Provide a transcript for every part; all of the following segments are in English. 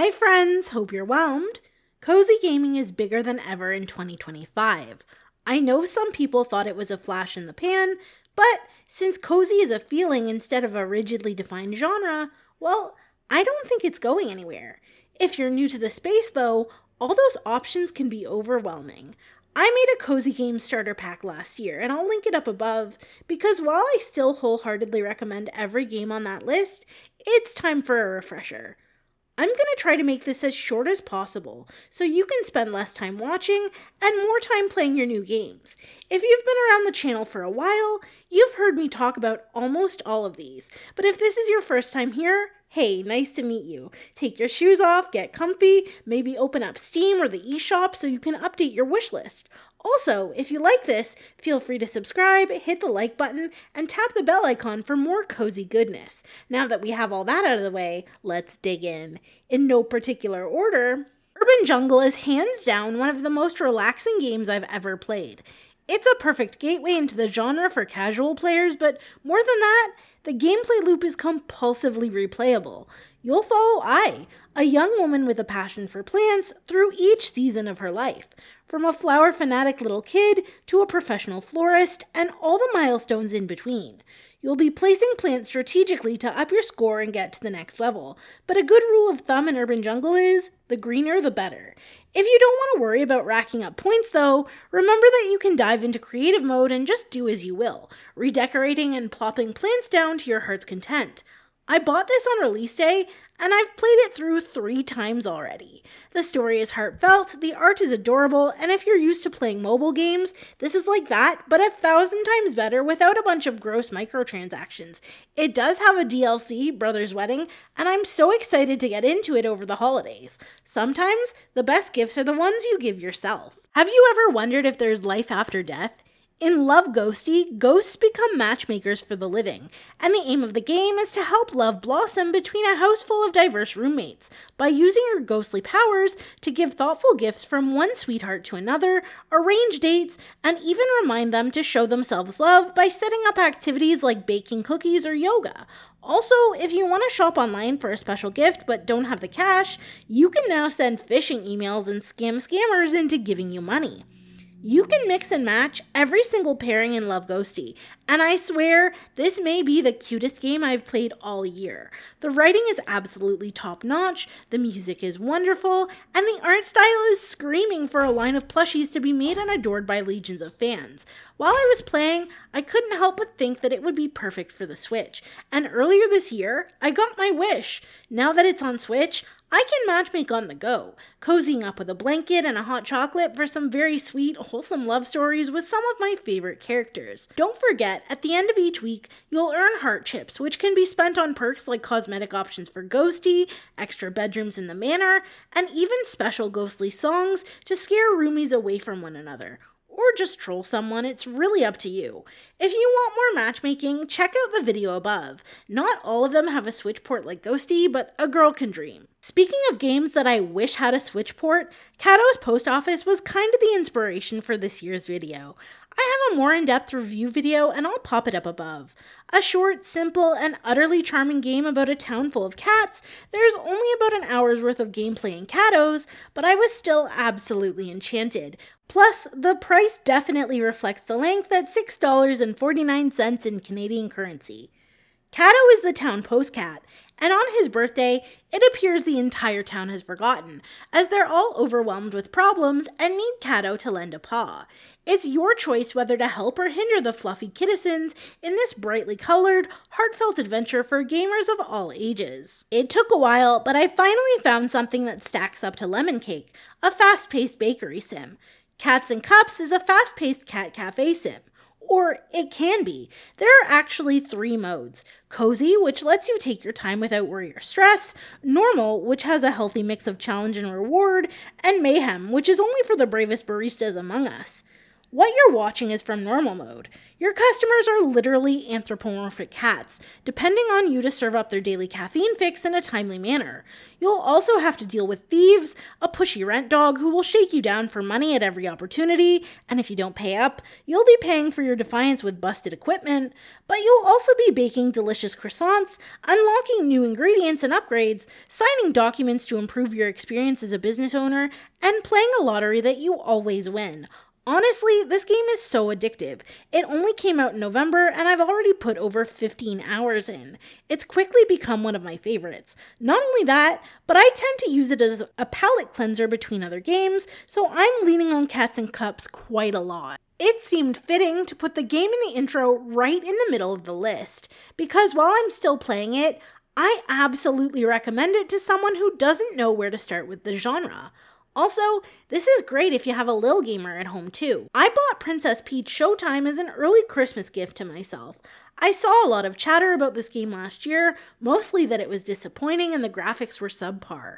Hi friends, hope you're whelmed. Cozy gaming is bigger than ever in 2025. I know some people thought it was a flash in the pan, but since cozy is a feeling instead of a rigidly defined genre, well, I don't think it's going anywhere. If you're new to the space though, all those options can be overwhelming. I made a cozy game starter pack last year, and I'll link it up above, because while I still wholeheartedly recommend every game on that list, it's time for a refresher. I'm going to try to make this as short as possible so you can spend less time watching and more time playing your new games. If you've been around the channel for a while, you've heard me talk about almost all of these. But if this is your first time here, hey, nice to meet you. Take your shoes off, get comfy, maybe open up Steam or the eShop so you can update your wish list. Also, if you like this, feel free to subscribe, hit the like button, and tap the bell icon for more cozy goodness. Now that we have all that out of the way, let's dig in. In no particular order, Urban Jungle is hands down one of the most relaxing games I've ever played. It's a perfect gateway into the genre for casual players, but more than that, the gameplay loop is compulsively replayable. You'll follow Ai, a young woman with a passion for plants, through each season of her life. From a flower fanatic little kid to a professional florist, and all the milestones in between. You'll be placing plants strategically to up your score and get to the next level, but a good rule of thumb in Urban Jungle is, the greener the better. If you don't want to worry about racking up points though, remember that you can dive into creative mode and just do as you will, redecorating and plopping plants down to your heart's content. I bought this on release day, and I've played it through 3 times already. The story is heartfelt, the art is adorable, and if you're used to playing mobile games, this is like that, but 1,000 times better without a bunch of gross microtransactions. It does have a DLC, Brother's Wedding, and I'm so excited to get into it over the holidays. Sometimes, the best gifts are the ones you give yourself. Have you ever wondered if there's life after death? In Love Ghostie, ghosts become matchmakers for the living, and the aim of the game is to help love blossom between a house full of diverse roommates by using your ghostly powers to give thoughtful gifts from one sweetheart to another, arrange dates, and even remind them to show themselves love by setting up activities like baking cookies or yoga. Also, if you want to shop online for a special gift but don't have the cash, you can now send phishing emails and scam scammers into giving you money. You can mix and match every single pairing in Love Ghostie, and I swear this may be the cutest game I've played all year. The writing is absolutely top-notch, the music is wonderful, and the art style is screaming for a line of plushies to be made and adored by legions of fans. While I was playing, I couldn't help but think that it would be perfect for the Switch, and earlier this year, I got my wish. Now that it's on Switch, I can matchmake on the go, cozying up with a blanket and a hot chocolate for some very sweet, wholesome love stories with some of my favorite characters. Don't forget, at the end of each week, you'll earn heart chips, which can be spent on perks like cosmetic options for Ghostie, extra bedrooms in the manor, and even special ghostly songs to scare roomies away from one another. Or just troll someone, it's really up to you. If you want more matchmaking, check out the video above. Not all of them have a Switch port like Ghostie, but a girl can dream. Speaking of games that I wish had a Switch port, CATTO'S Post Office was kind of the inspiration for this year's video. I have a more in-depth review video and I'll pop it up above. A short, simple, and utterly charming game about a town full of cats. There's only about an hour's worth of gameplay in CATTO'S, but I was still absolutely enchanted. Plus, the price definitely reflects the length at $6.49 in Canadian currency. Catto is the town post cat, and on his birthday, it appears the entire town has forgotten, as they're all overwhelmed with problems and need Catto to lend a paw. It's your choice whether to help or hinder the fluffy kittisons in this brightly colored, heartfelt adventure for gamers of all ages. It took a while, but I finally found something that stacks up to Lemon Cake, a fast-paced bakery sim. Cats and Cups is a fast-paced cat cafe sim. Or it can be. There are actually 3 modes. Cozy, which lets you take your time without worry or stress. Normal, which has a healthy mix of challenge and reward. And Mayhem, which is only for the bravest baristas among us. What you're watching is from normal mode. Your customers are literally anthropomorphic cats, depending on you to serve up their daily caffeine fix in a timely manner. You'll also have to deal with thieves, a pushy rent dog who will shake you down for money at every opportunity, and if you don't pay up, you'll be paying for your defiance with busted equipment, but you'll also be baking delicious croissants, unlocking new ingredients and upgrades, signing documents to improve your experience as a business owner, and playing a lottery that you always win. Honestly, this game is so addictive. It only came out in November, and I've already put over 15 hours in. It's quickly become one of my favorites. Not only that, but I tend to use it as a palate cleanser between other games, so I'm leaning on Cats and Cups quite a lot. It seemed fitting to put the game in the intro right in the middle of the list, because while I'm still playing it, I absolutely recommend it to someone who doesn't know where to start with the genre. Also, this is great if you have a lil gamer at home too. I bought Princess Peach Showtime as an early Christmas gift to myself. I saw a lot of chatter about this game last year, mostly that it was disappointing and the graphics were subpar.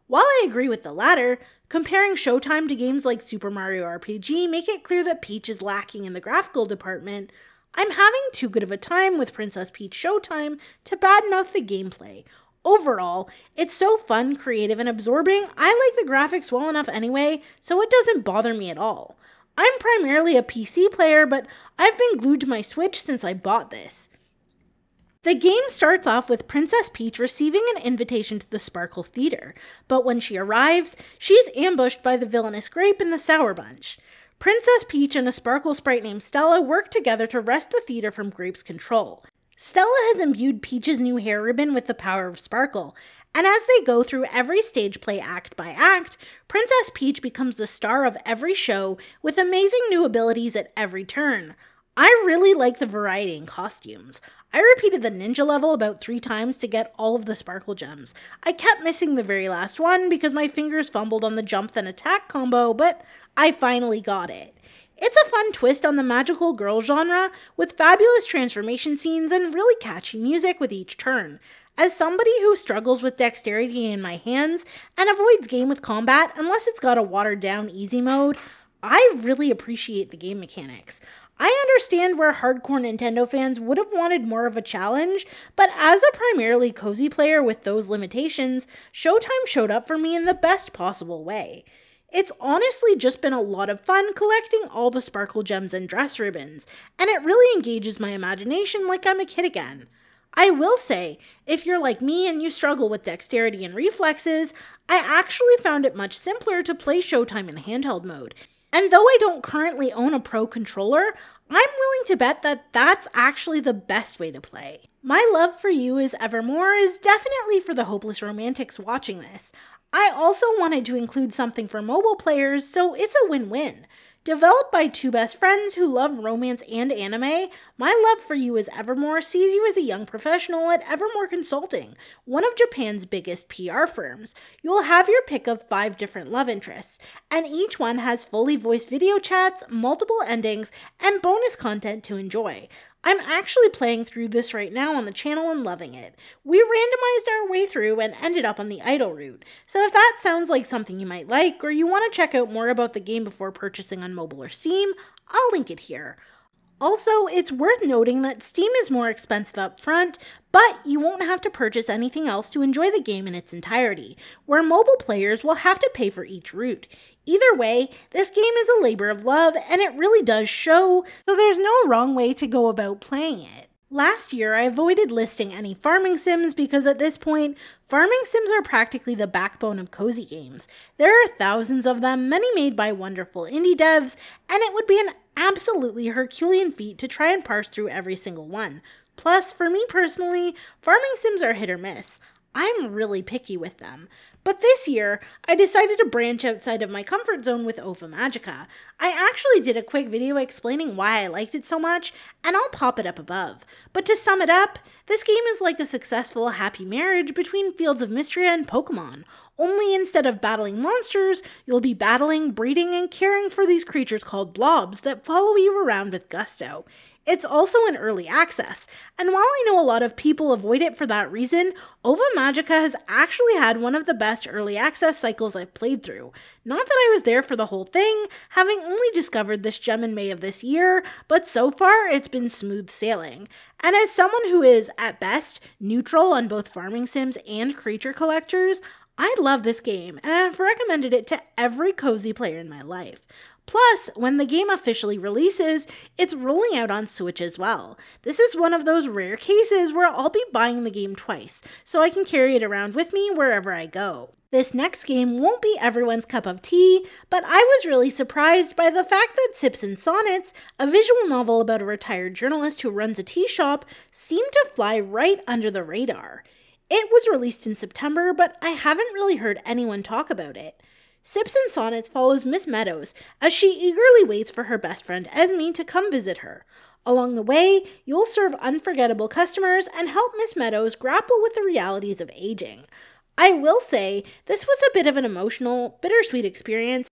While I agree with the latter, comparing Showtime to games like Super Mario RPG make it clear that Peach is lacking in the graphical department. I'm having too good of a time with Princess Peach Showtime to badmouth the gameplay. Overall, it's so fun, creative, and absorbing. I like the graphics well enough anyway, so it doesn't bother me at all. I'm primarily a PC player, but I've been glued to my Switch since I bought this. The game starts off with Princess Peach receiving an invitation to the Sparkle Theater, but when she arrives, she's ambushed by the villainous Grape and the Sour Bunch. Princess Peach and a Sparkle sprite named Stella work together to wrest the theater from Grape's control. Stella has imbued Peach's new hair ribbon with the power of Sparkle, and as they go through every stage play act by act, Princess Peach becomes the star of every show with amazing new abilities at every turn. I really like the variety in costumes. I repeated the ninja level about 3 times to get all of the Sparkle gems. I kept missing the very last one because my fingers fumbled on the jump then attack combo, but I finally got it. It's a fun twist on the magical girl genre, with fabulous transformation scenes and really catchy music with each turn. As somebody who struggles with dexterity in my hands and avoids game with combat unless it's got a watered down easy mode, I really appreciate the game mechanics. I understand where hardcore Nintendo fans would have wanted more of a challenge, but as a primarily cozy player with those limitations, Showtime showed up for me in the best possible way. It's honestly just been a lot of fun collecting all the Sparkle gems and dress ribbons, and it really engages my imagination like I'm a kid again. I will say, if you're like me and you struggle with dexterity and reflexes, I actually found it much simpler to play Showtime in handheld mode. And though I don't currently own a Pro controller, I'm willing to bet that that's actually the best way to play. My love for you is Evermore is definitely for the hopeless romantics watching this. I also wanted to include something for mobile players, so it's a win-win. Developed by 2 best friends who love romance and anime, My Love for You is Evermore sees you as a young professional at Evermore Consulting, one of Japan's biggest PR firms. You'll have your pick of 5 different love interests, and each one has fully voiced video chats, multiple endings, and bonus content to enjoy. I'm actually playing through this right now on the channel and loving it. We randomized our way through and ended up on the idol route, so if that sounds like something you might like, or you want to check out more about the game before purchasing on mobile or Steam, I'll link it here. Also, it's worth noting that Steam is more expensive up front, but you won't have to purchase anything else to enjoy the game in its entirety, where mobile players will have to pay for each route. Either way, this game is a labor of love, and it really does show, so there's no wrong way to go about playing it. Last year, I avoided listing any farming sims because at this point, farming sims are practically the backbone of cozy games. There are thousands of them, many made by wonderful indie devs, and it would be an absolutely Herculean feat to try and parse through every single one. Plus, for me personally, farming sims are hit or miss. I'm really picky with them. But this year, I decided to branch outside of my comfort zone with Ova Magica. I actually did a quick video explaining why I liked it so much, and I'll pop it up above. But to sum it up, this game is like a successful happy marriage between Fields of Mystria and Pokemon. Only instead of battling monsters, you'll be battling, breeding, and caring for these creatures called blobs that follow you around with gusto. It's also in early access, and while I know a lot of people avoid it for that reason, Ova Magica has actually had one of the best early access cycles I've played through. Not that I was there for the whole thing, having only discovered this gem in May of this year, but so far it's been smooth sailing. And as someone who is, at best, neutral on both farming sims and creature collectors, I love this game, and I've recommended it to every cozy player in my life. Plus, when the game officially releases, it's rolling out on Switch as well. This is one of those rare cases where I'll be buying the game twice, so I can carry it around with me wherever I go. This next game won't be everyone's cup of tea, but I was really surprised by the fact that Sips and Sonnets, a visual novel about a retired journalist who runs a tea shop, seemed to fly right under the radar. It was released in September, but I haven't really heard anyone talk about it. Sips and Sonnets follows Miss Meadows as she eagerly waits for her best friend Esme to come visit her. Along the way, you'll serve unforgettable customers and help Miss Meadows grapple with the realities of aging. I will say, this was a bit of an emotional, bittersweet experience,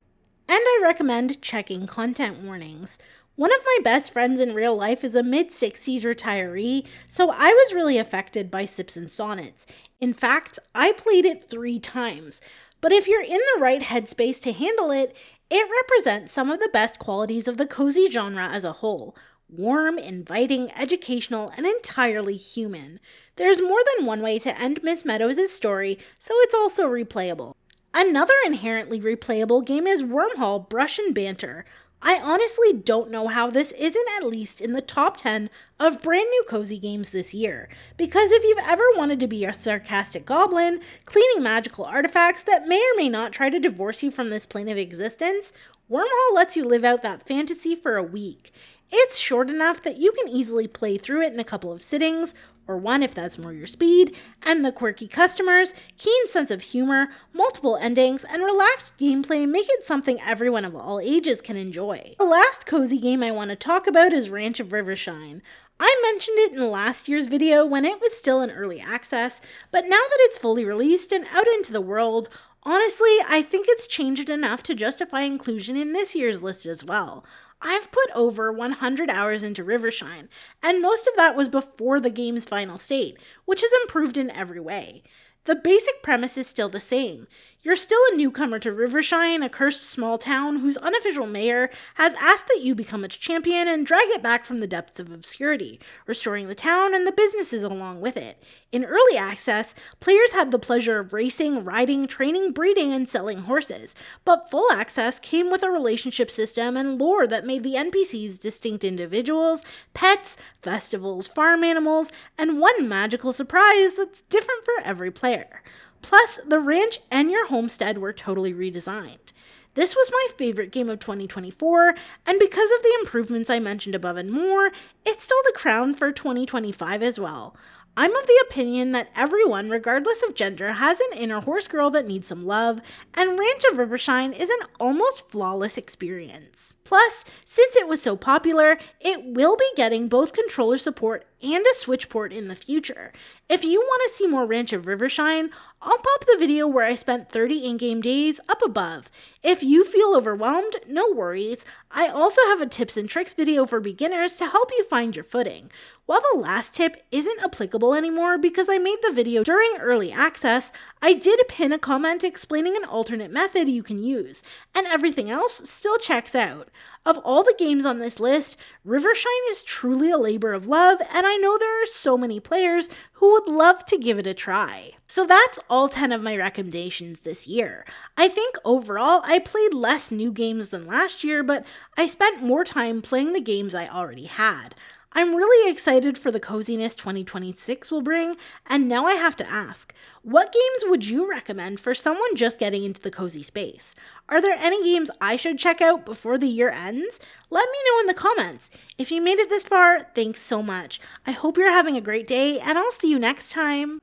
and I recommend checking content warnings. One of my best friends in real life is a mid-60s retiree, so I was really affected by Sips and Sonnets. In fact, I played it 3 times. But if you're in the right headspace to handle it, it represents some of the best qualities of the cozy genre as a whole. Warm, inviting, educational, and entirely human. There's more than one way to end Miss Meadows' story, so it's also replayable. Another inherently replayable game is Wyrmhall Brush and Banter. I honestly don't know how this isn't at least in the top 10 of brand new cozy games this year, because if you've ever wanted to be a sarcastic goblin, cleaning magical artifacts that may or may not try to divorce you from this plane of existence, Wyrmhall lets you live out that fantasy for a week. It's short enough that you can easily play through it in a couple of sittings, or one if that's more your speed, and the quirky customers, keen sense of humor, multiple endings, and relaxed gameplay make it something everyone of all ages can enjoy. The last cozy game I want to talk about is Ranch of Rivershine. I mentioned it in last year's video when it was still in early access, but now that it's fully released and out into the world, honestly, I think it's changed enough to justify inclusion in this year's list as well. I've put over 100 hours into Rivershine, and most of that was before the game's final state, which has improved in every way. The basic premise is still the same. You're still a newcomer to Rivershine, a cursed small town whose unofficial mayor has asked that you become its champion and drag it back from the depths of obscurity, restoring the town and the businesses along with it. In early access, players had the pleasure of racing, riding, training, breeding, and selling horses, but full access came with a relationship system and lore that made the NPCs distinct individuals, pets, festivals, farm animals, and one magical surprise that's different for every player. Plus, the ranch and your homestead were totally redesigned. This was my favorite game of 2024, and because of the improvements I mentioned above and more, it stole the crown for 2025 as well. I'm of the opinion that everyone, regardless of gender, has an inner horse girl that needs some love, and Ranch of Rivershine is an almost flawless experience. Plus, since it was so popular, it will be getting both controller support and a Switch port in the future. If you want to see more Ranch of Rivershine, I'll pop the video where I spent 30 in-game days up above. If you feel overwhelmed, no worries. I also have a tips and tricks video for beginners to help you find your footing. While the last tip isn't applicable anymore because I made the video during early access, I did pin a comment explaining an alternate method you can use, and everything else still checks out. Of all the games on this list, Rivershine is truly a labor of love, and I know there are so many players who would love to give it a try. So that's all 10 of my recommendations this year. I think overall I played less new games than last year, but I spent more time playing the games I already had. I'm really excited for the coziness 2026 will bring, and now I have to ask, what games would you recommend for someone just getting into the cozy space? Are there any games I should check out before the year ends? Let me know in the comments. If you made it this far, thanks so much. I hope you're having a great day, and I'll see you next time.